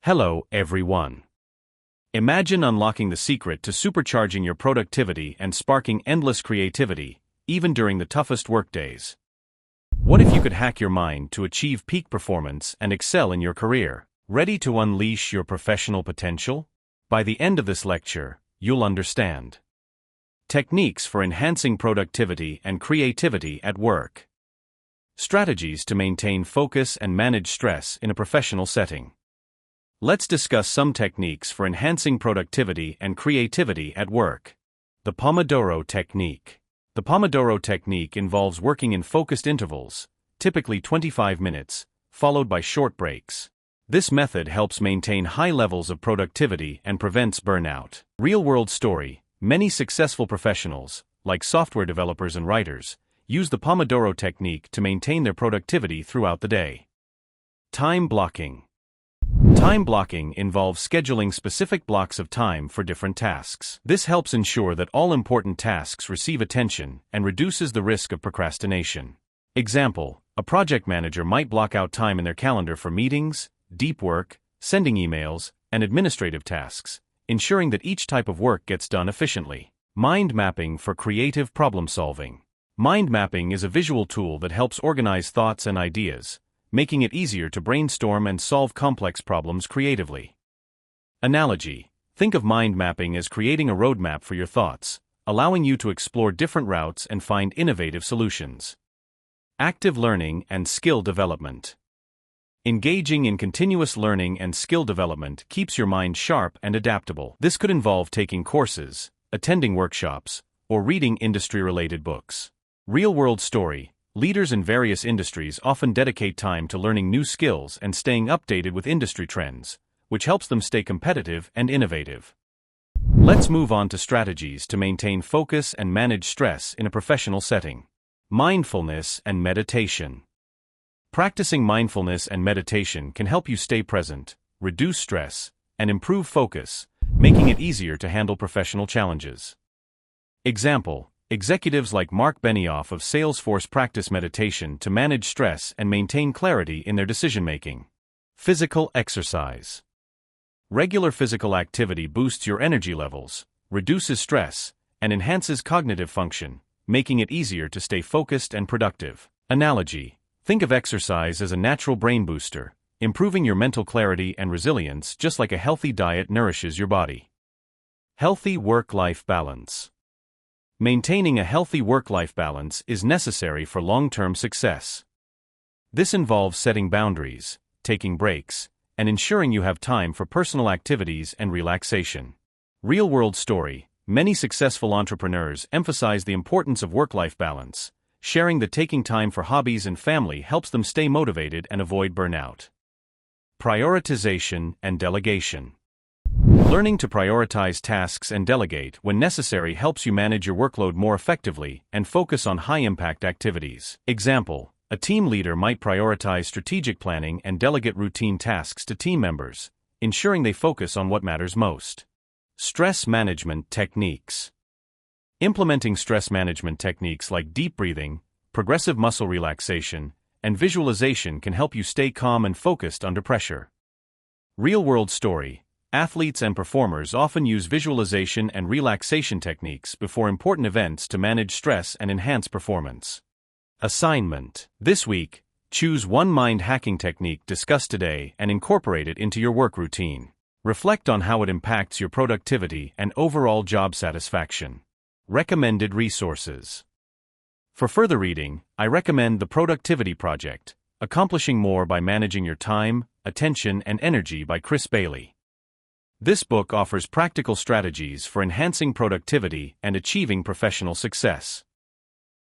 Hello, everyone. Imagine unlocking the secret to supercharging your productivity and sparking endless creativity, even during the toughest workdays. What if you could hack your mind to achieve peak performance and excel in your career? Ready to unleash your professional potential? By the end of this lecture, you'll understand techniques for enhancing productivity and creativity at work, strategies to maintain focus and manage stress in a professional setting. Let's discuss some techniques for enhancing productivity and creativity at work. The Pomodoro technique. The Pomodoro technique involves working in focused intervals, typically 25 minutes, followed by short breaks. This method helps maintain high levels of productivity and prevents burnout. Real-world story: many successful professionals, like software developers and writers, use the Pomodoro technique to maintain their productivity throughout the day. Time blocking. Time blocking involves scheduling specific blocks of time for different tasks. This helps ensure that all important tasks receive attention and reduces the risk of procrastination. Example: a project manager might block out time in their calendar for meetings, deep work, sending emails, and administrative tasks, ensuring that each type of work gets done efficiently. Mind mapping for creative problem solving. Mind mapping is a visual tool that helps organize thoughts and ideas, making it easier to brainstorm and solve complex problems creatively. Analogy: think of mind mapping as creating a roadmap for your thoughts, allowing you to explore different routes and find innovative solutions. Active learning and skill development. Engaging in continuous learning and skill development keeps your mind sharp and adaptable. This could involve taking courses, attending workshops, or reading industry-related books. Real-world story: leaders in various industries often dedicate time to learning new skills and staying updated with industry trends, which helps them stay competitive and innovative. Let's move on to strategies to maintain focus and manage stress in a professional setting. Mindfulness and meditation. Practicing mindfulness and meditation can help you stay present, reduce stress, and improve focus, making it easier to handle professional challenges. Example: executives like Mark Benioff of Salesforce practice meditation to manage stress and maintain clarity in their decision-making. Physical exercise. Regular physical activity boosts your energy levels, reduces stress, and enhances cognitive function, making it easier to stay focused and productive. Analogy: think of exercise as a natural brain booster, improving your mental clarity and resilience just like a healthy diet nourishes your body. Healthy work-life balance. Maintaining a healthy work-life balance is necessary for long-term success. This involves setting boundaries, taking breaks, and ensuring you have time for personal activities and relaxation. Real-world story: many successful entrepreneurs emphasize the importance of work-life balance, sharing that taking time for hobbies and family helps them stay motivated and avoid burnout. Prioritization and delegation. Learning to prioritize tasks and delegate when necessary helps you manage your workload more effectively and focus on high-impact activities. Example: a team leader might prioritize strategic planning and delegate routine tasks to team members, ensuring they focus on what matters most. Stress management techniques. Implementing stress management techniques like deep breathing, progressive muscle relaxation, and visualization can help you stay calm and focused under pressure. Real-world story: athletes and performers often use visualization and relaxation techniques before important events to manage stress and enhance performance. Assignment. This week, choose one mind-hacking technique discussed today and incorporate it into your work routine. Reflect on how it impacts your productivity and overall job satisfaction. Recommended resources. For further reading, I recommend The Productivity Project: Accomplishing More by Managing Your Time, Attention, and Energy by Chris Bailey. This book offers practical strategies for enhancing productivity and achieving professional success.